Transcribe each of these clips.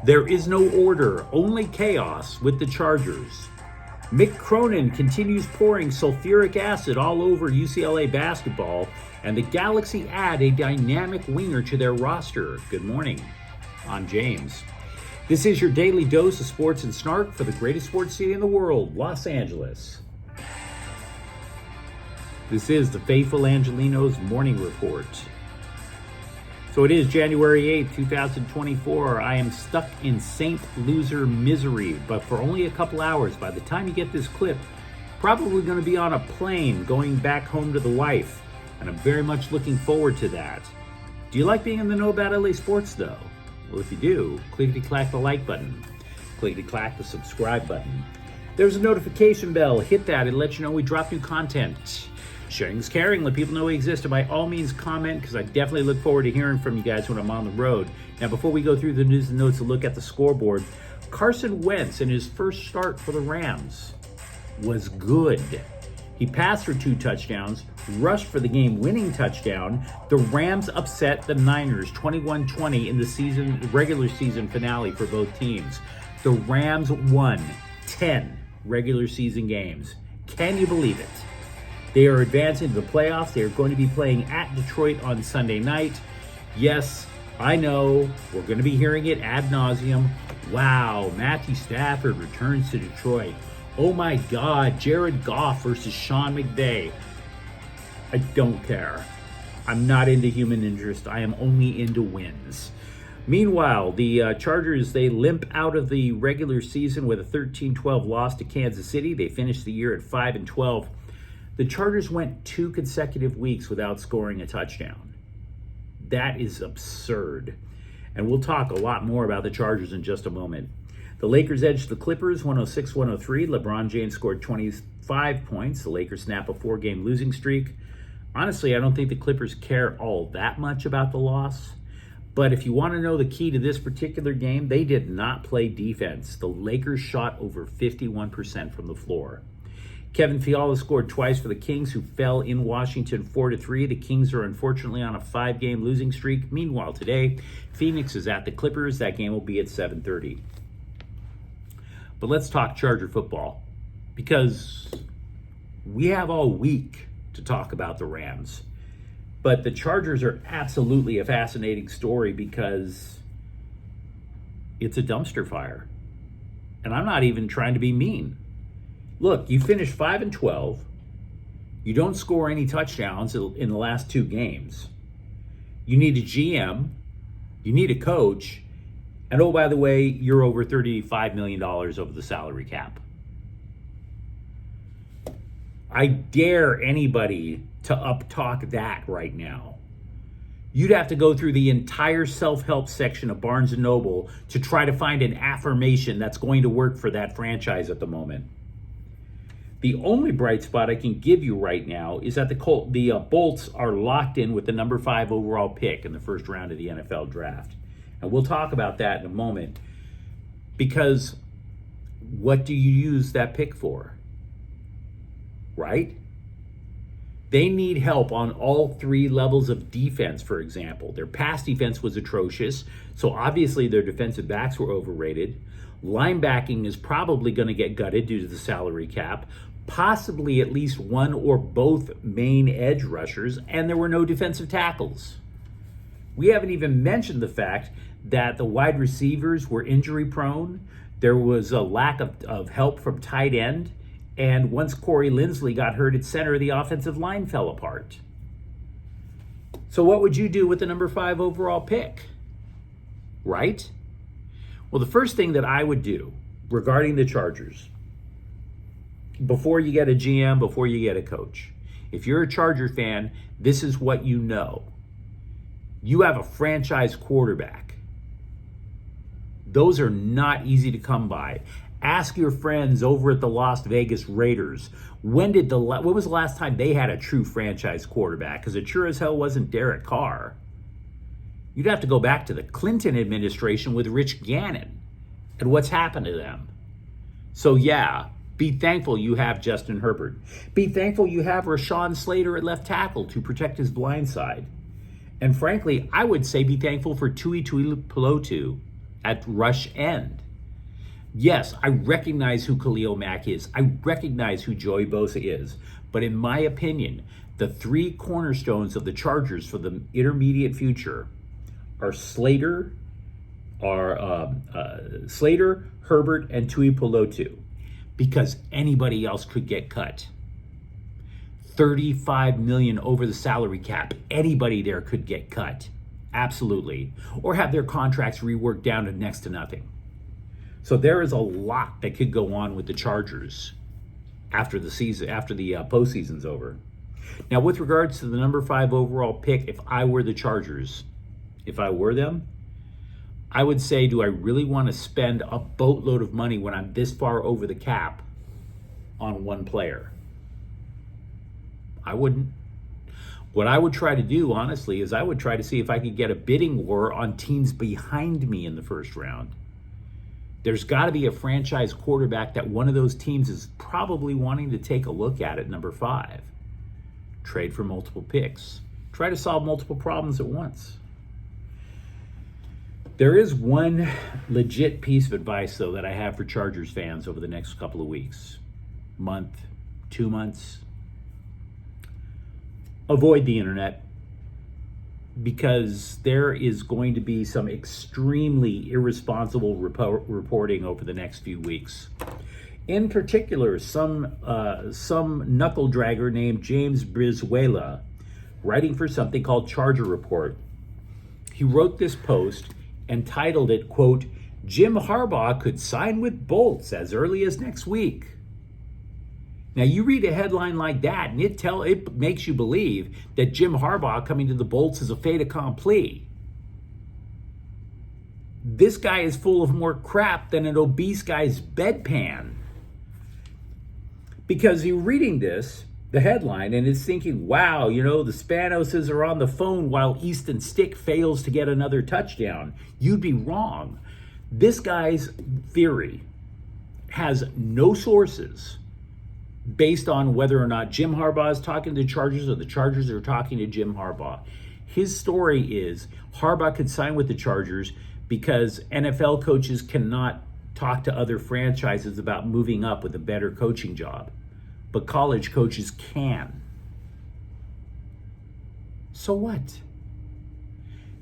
There is no order, only chaos with the Chargers. Mick Cronin continues pouring sulfuric acid all over UCLA basketball, and the Galaxy add a dynamic winger to their roster. Good morning. I'm James. This is your daily dose of sports and snark for the greatest sports city in the world, Los Angeles. This is the faithful Angelenos morning report. So it is January 8th, 2024. I am stuck in St. Loser misery, but for only a couple hours. By the time you get this clip, probably going to be on a plane going back home to the wife, and I'm very much looking forward to that. Do you like being in the know about LA sports, though? Well, if you do, clickety-clack the like button. Clickety-clack the subscribe button. There's a notification bell. Hit that. It lets you know we drop new content. Sharing is caring. Let people know we exist. And by all means, comment, because I definitely look forward to hearing from you guys when I'm on the road. Now, before we go through the news and notes and look at the scoreboard, Carson Wentz in his first start for the Rams was good. He passed for 2 touchdowns, rushed for the game-winning touchdown. The Rams upset the Niners 21-20 in the regular season finale for both teams. The Rams won 10 regular season games. Can you believe it? They are advancing to the playoffs. They are going to be playing at Detroit on Sunday night. Yes, I know. We're going to be hearing it ad nauseum. Wow, Matthew Stafford returns to Detroit. Oh my God, Jared Goff versus Sean McVay. I don't care. I'm not into human interest. I am only into wins. Meanwhile, the Chargers, they limp out of the regular season with a 13-12 loss to Kansas City. They finished the year at 5-12. The Chargers went 2 consecutive weeks without scoring a touchdown. That is absurd. And we'll talk a lot more about the Chargers in just a moment. The Lakers edged the Clippers 106-103. LeBron James scored 25 points. The Lakers snap a 4-game losing streak. Honestly, I don't think the Clippers care all that much about the loss. But if you want to know the key to this particular game, they did not play defense. The Lakers shot over 51% from the floor. Kevin Fiala scored twice for the Kings, who fell in Washington 4-3. The Kings are unfortunately on a 5-game losing streak. Meanwhile, today, Phoenix is at the Clippers. That game will be at 7:30. But let's talk Charger football, because we have all week to talk about the Rams. But the Chargers are absolutely a fascinating story because it's a dumpster fire. And I'm not even trying to be mean. Look, you finished 5-12. You don't score any touchdowns in the last 2 games. You need a GM. You need a coach. And oh, by the way, you're over $35 million over the salary cap. I dare anybody to up-talk that right now. You'd have to go through the entire self-help section of Barnes & Noble to try to find an affirmation that's going to work for that franchise at the moment. The only bright spot I can give you right now is that the Bolts are locked in with the number 5 overall pick in the first round of the NFL draft. And we'll talk about that in a moment, because what do you use that pick for? Right? They need help on all 3 levels of defense, for example. Their pass defense was atrocious, so obviously their defensive backs were overrated. Linebacking is probably going to get gutted due to the salary cap. Possibly at least one or both main edge rushers, and there were no defensive tackles. We haven't even mentioned the fact that the wide receivers were injury prone. There was a lack of help from tight end. And once Corey Linsley got hurt at center, the offensive line fell apart. So what would you do with the number 5 overall pick? Right? Well, the first thing that I would do regarding the Chargers, before you get a GM, before you get a coach, if you're a Charger fan, this is what you know. You have a franchise quarterback. Those are not easy to come by. Ask your friends over at the Las Vegas Raiders, when was the last time they had a true franchise quarterback? Because it sure as hell wasn't Derek Carr. You'd have to go back to the Clinton administration with Rich Gannon and what's happened to them. So yeah, be thankful you have Justin Herbert. Be thankful you have Rashawn Slater at left tackle to protect his blind side. And frankly, I would say be thankful for Tui Tuipulotu at rush end. Yes, I recognize who Khalil Mack is. I recognize who Joey Bosa is. But in my opinion, the three cornerstones of the Chargers for the intermediate future are Slater, Herbert, and Tui Pelotu, because anybody else could get cut. $35 million over the salary cap. Anybody there could get cut. Absolutely. Or have their contracts reworked down to next to nothing. So there is a lot that could go on with the Chargers after the season, after the postseason's over. Now, with regards to the number 5 overall pick, if I were the Chargers, if I were them, I would say, do I really want to spend a boatload of money when I'm this far over the cap on one player? I wouldn't. What I would try to do, honestly, is I would try to see if I could get a bidding war on teams behind me in the first round. There's got to be a franchise quarterback that one of those teams is probably wanting to take a look at number 5. Trade for multiple picks. Try to solve multiple problems at once. There is one legit piece of advice, though, that I have for Chargers fans over the next couple of weeks, month, 2 months. Avoid the internet, because there is going to be some extremely irresponsible reporting over the next few weeks. In particular, some knuckle dragger named James Brizuela, writing for something called Charger Report. He wrote this post and titled it, quote, "Jim Harbaugh could sign with Bolts as early as next week." Now, you read a headline like that, and it makes you believe that Jim Harbaugh coming to the Bolts is a fait accompli. This guy is full of more crap than an obese guy's bedpan. Because you're reading this, the headline, and it's thinking, wow, the Spanoses are on the phone while Easton Stick fails to get another touchdown. You'd be wrong. This guy's theory has no sources based on whether or not Jim Harbaugh is talking to the Chargers or the Chargers are talking to Jim Harbaugh. His story is Harbaugh could sign with the Chargers because NFL coaches cannot talk to other franchises about moving up with a better coaching job, but college coaches can. So what?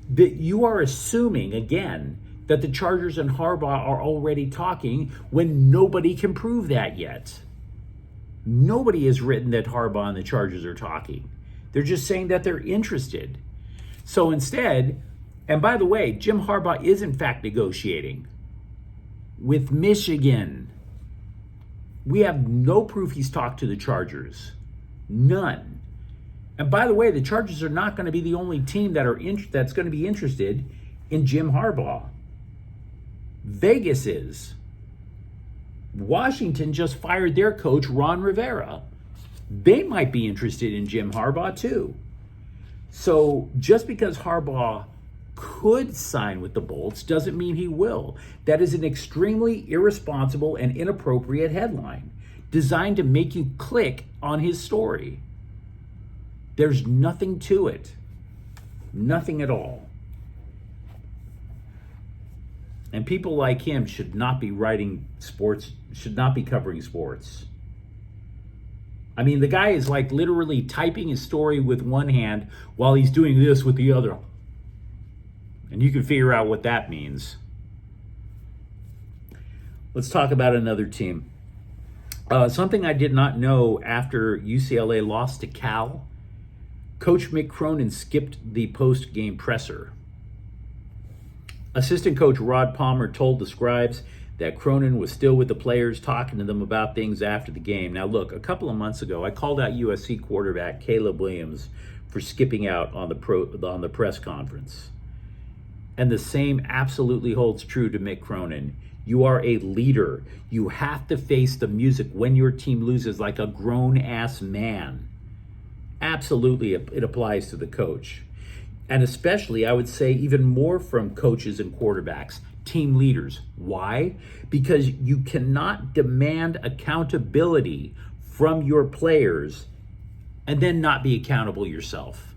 That you are assuming, again, that the Chargers and Harbaugh are already talking when nobody can prove that yet. Nobody has written that Harbaugh and the Chargers are talking. They're just saying that they're interested. So instead, and by the way, Jim Harbaugh is in fact negotiating with Michigan. We have no proof he's talked to the Chargers. None. And by the way, the Chargers are not going to be the only team that's going to be interested in Jim Harbaugh. Vegas is. Washington just fired their coach, Ron Rivera. They might be interested in Jim Harbaugh too. So just because Harbaugh could sign with the Bolts doesn't mean he will. That is an extremely irresponsible and inappropriate headline designed to make you click on his story. There's nothing to it. Nothing at all. And people like him should not be writing sports, should not be covering sports. I mean, the guy is like literally typing his story with one hand while he's doing this with the other. And you can figure out what that means. Let's talk about another team. Something I did not know after UCLA lost to Cal. Coach Mick Cronin skipped the post-game presser. Assistant coach Rod Palmer told the Scribes that Cronin was still with the players, talking to them about things after the game. Now look, a couple of months ago, I called out USC quarterback Caleb Williams for skipping out on the press conference. And the same absolutely holds true to Mick Cronin. You are a leader. You have to face the music when your team loses like a grown-ass man. Absolutely, it applies to the coach. And especially, I would say, even more from coaches and quarterbacks, team leaders. Why? Because you cannot demand accountability from your players and then not be accountable yourself,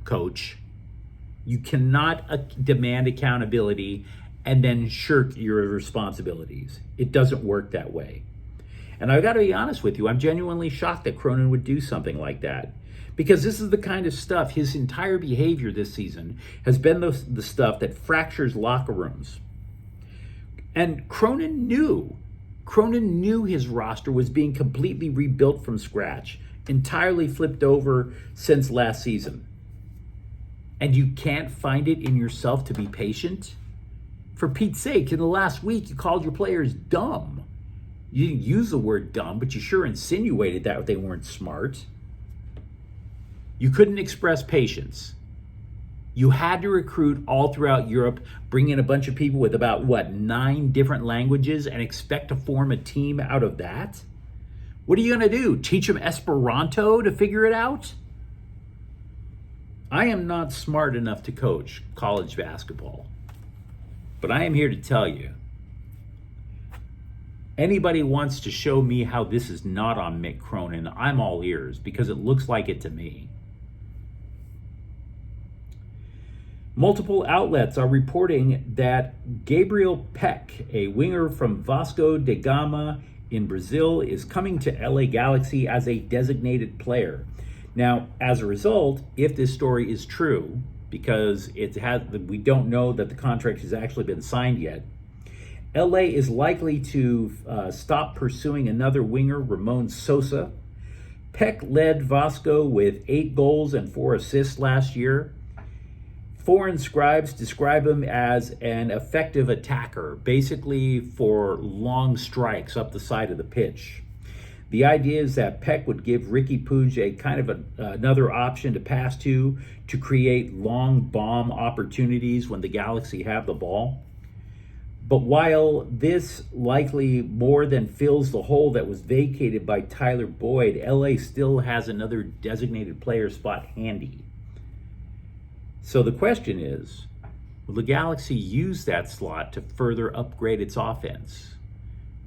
coach. You cannot demand accountability and then shirk your responsibilities. It doesn't work that way. And I've got to be honest with you, I'm genuinely shocked that Cronin would do something like that. Because this is the kind of stuff, his entire behavior this season has been the stuff that fractures locker rooms. And Cronin knew his roster was being completely rebuilt from scratch, entirely flipped over since last season. And you can't find it in yourself to be patient? For Pete's sake, in the last week, you called your players dumb. You didn't use the word dumb, but you sure insinuated that they weren't smart. You couldn't express patience. You had to recruit all throughout Europe, bring in a bunch of people with about, 9 different languages and expect to form a team out of that? What are you going to do? Teach them Esperanto to figure it out? I am not smart enough to coach college basketball, but I am here to tell you, anybody wants to show me how this is not on Mick Cronin, I'm all ears, because it looks like it to me. Multiple outlets are reporting that Gabriel Peck, a winger from Vasco da Gama in Brazil, is coming to LA Galaxy as a designated player. Now, as a result, if this story is true, because we don't know that the contract has actually been signed yet, LA is likely to stop pursuing another winger, Ramon Sosa. Peck led Vasco with 8 goals and 4 assists last year. Foreign scribes describe him as an effective attacker, basically for long strikes up the side of the pitch. The idea is that Peck would give Ricky Puig a kind of another option to pass to create long bomb opportunities when the Galaxy have the ball. But while this likely more than fills the hole that was vacated by Tyler Boyd, LA still has another designated player spot handy. So the question is, will the Galaxy use that slot to further upgrade its offense?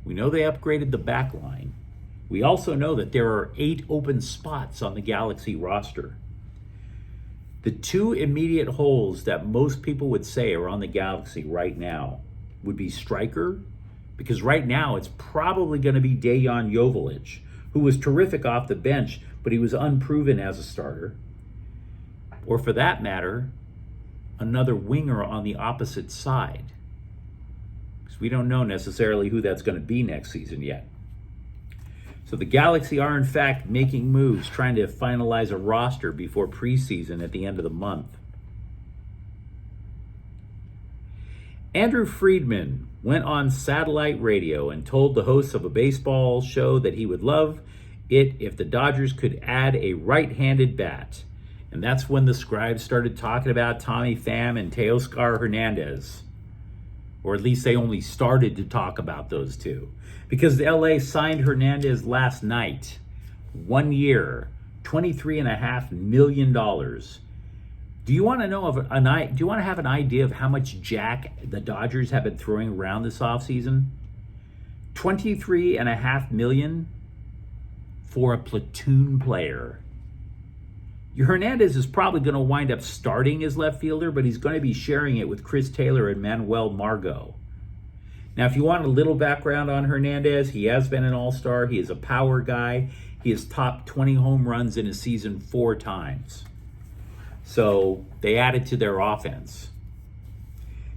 We know they upgraded the back line. We also know that there are 8 open spots on the Galaxy roster. The 2 immediate holes that most people would say are on the Galaxy right now would be striker, because right now it's probably going to be Dejan Joveljic, who was terrific off the bench, but he was unproven as a starter. Or for that matter, another winger on the opposite side. Because we don't know necessarily who that's going to be next season yet. So the Galaxy are in fact making moves, trying to finalize a roster before preseason at the end of the month. Andrew Friedman went on satellite radio and told the hosts of a baseball show that he would love it if the Dodgers could add a right-handed bat. And that's when the scribes started talking about Tommy Pham and Teoscar Hernandez. Or at least they only started to talk about those two. Because the LA signed Hernandez last night. 1 year, $23.5 million. Do you want to know do you want to have an idea of how much jack the Dodgers have been throwing around this offseason? $23.5 million for a platoon player. Hernandez is probably going to wind up starting as left fielder, but he's going to be sharing it with Chris Taylor and Manuel Margot. Now, if you want a little background on Hernandez, he has been an all-star. He is a power guy. He has topped 20 home runs in a season 4 times. So they added to their offense.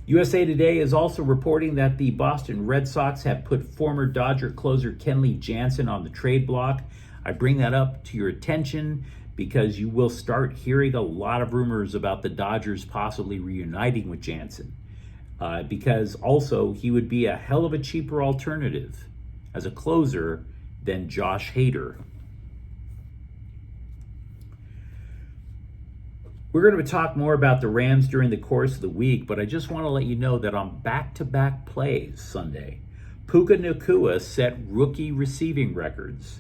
USA Today is also reporting that the Boston Red Sox have put former Dodger closer Kenley Jansen on the trade block. I bring that up to your attention because you will start hearing a lot of rumors about the Dodgers possibly reuniting with Jansen. Because also he would be a hell of a cheaper alternative as a closer than Josh Hader. We're going to talk more about the Rams during the course of the week, but I just want to let you know that on back-to-back plays Sunday, Puka Nacua set rookie receiving records.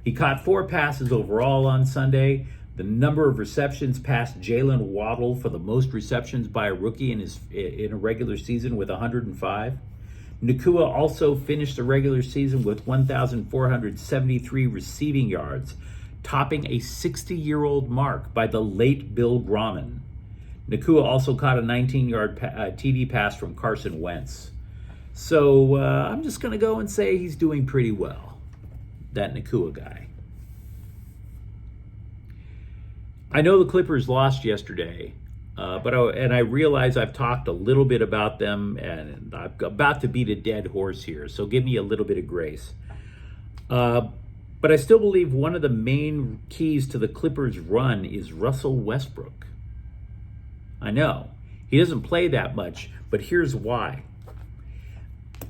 He caught 4 passes overall on Sunday. The number of receptions passed Jalen Waddle for the most receptions by a rookie in a regular season with 105. Nacua also finished the regular season with 1,473 receiving yards, topping a 60-year-old mark by the late Bill Grauman. Nakua also caught a 19-yard TD pass from Carson Wentz. So I'm just going to go and say he's doing pretty well, that Nakua guy. I know the Clippers lost yesterday, but I realize I've talked a little bit about them, and I'm about to beat a dead horse here, so give me a little bit of grace. But I still believe one of the main keys to the Clippers' run is Russell Westbrook. I know, he doesn't play that much, but here's why.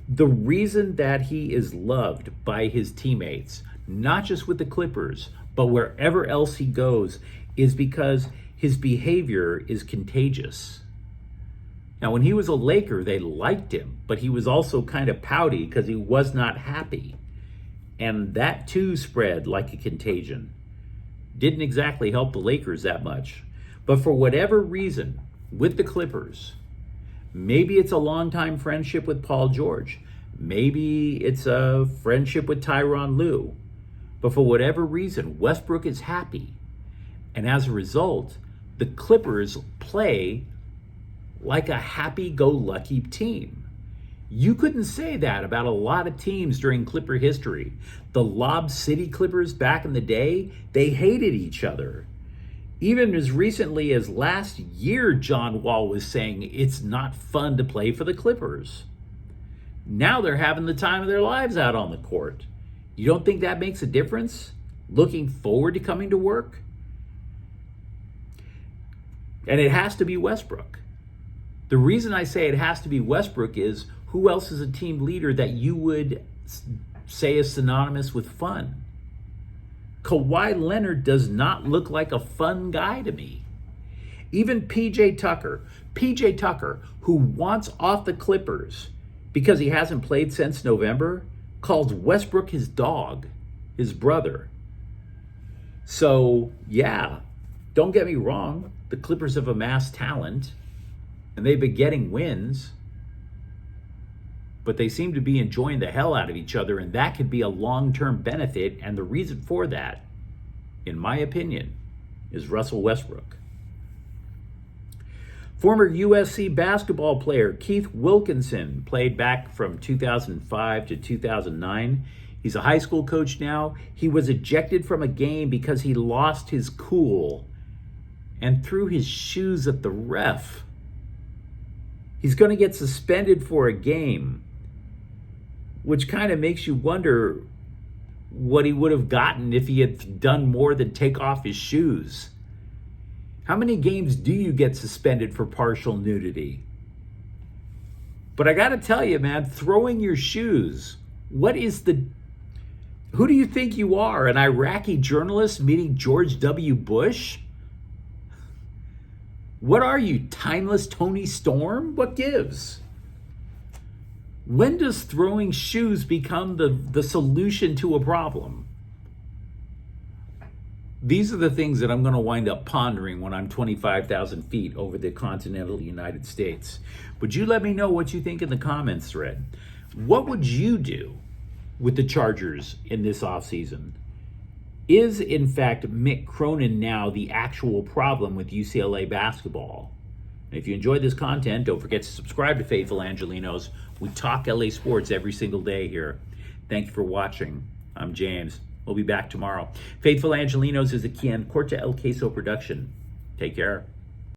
The reason that he is loved by his teammates, not just with the Clippers, but wherever else he goes, is because his behavior is contagious. Now, when he was a Laker, they liked him, but he was also kind of pouty because he was not happy. And that too spread like a contagion. Didn't exactly help the Lakers that much. But for whatever reason, with the Clippers, maybe it's a long-time friendship with Paul George. Maybe it's a friendship with Tyronn Lue. But for whatever reason, Westbrook is happy. And as a result, the Clippers play like a happy-go-lucky team. You couldn't say that about a lot of teams during Clipper history. The Lob City Clippers back in the day, they hated each other. Even as recently as last year, John Wall was saying it's not fun to play for the Clippers. Now they're having the time of their lives out on the court. You don't think that makes a difference? Looking forward to coming to work? And it has to be Westbrook. The reason I say it has to be Westbrook is, who else is a team leader that you would say is synonymous with fun? Kawhi Leonard does not look like a fun guy to me. Even PJ Tucker, who wants off the Clippers because he hasn't played since November, calls Westbrook his dog, his brother. So, yeah, don't get me wrong. The Clippers have amassed talent, and they've been getting wins, but they seem to be enjoying the hell out of each other, and that could be a long-term benefit. And the reason for that, in my opinion, is Russell Westbrook. Former USC basketball player Keith Wilkinson played back from 2005 to 2009. He's a high school coach now. He was ejected from a game because he lost his cool and threw his shoes at the ref. He's going to get suspended for a game, which kind of makes you wonder what he would have gotten if he had done more than take off his shoes. How many games do you get suspended for partial nudity? But I got to tell you, man, throwing your shoes, who do you think you are, an Iraqi journalist meeting George W. Bush? What are you, timeless Tony Storm? What gives? When does throwing shoes become the solution to a problem? These are the things that I'm going to wind up pondering when I'm 25,000 feet over the continental United States. Would you let me know what you think in the comments thread? What would you do with the Chargers in this offseason? Is, in fact, Mick Cronin now the actual problem with UCLA basketball? And if you enjoyed this content, don't forget to subscribe to Faithful Angelenos. We talk LA sports every single day here. Thank you for watching. I'm James. We'll be back tomorrow. Faithful Angelenos is a Kian Corta El Queso production. Take care.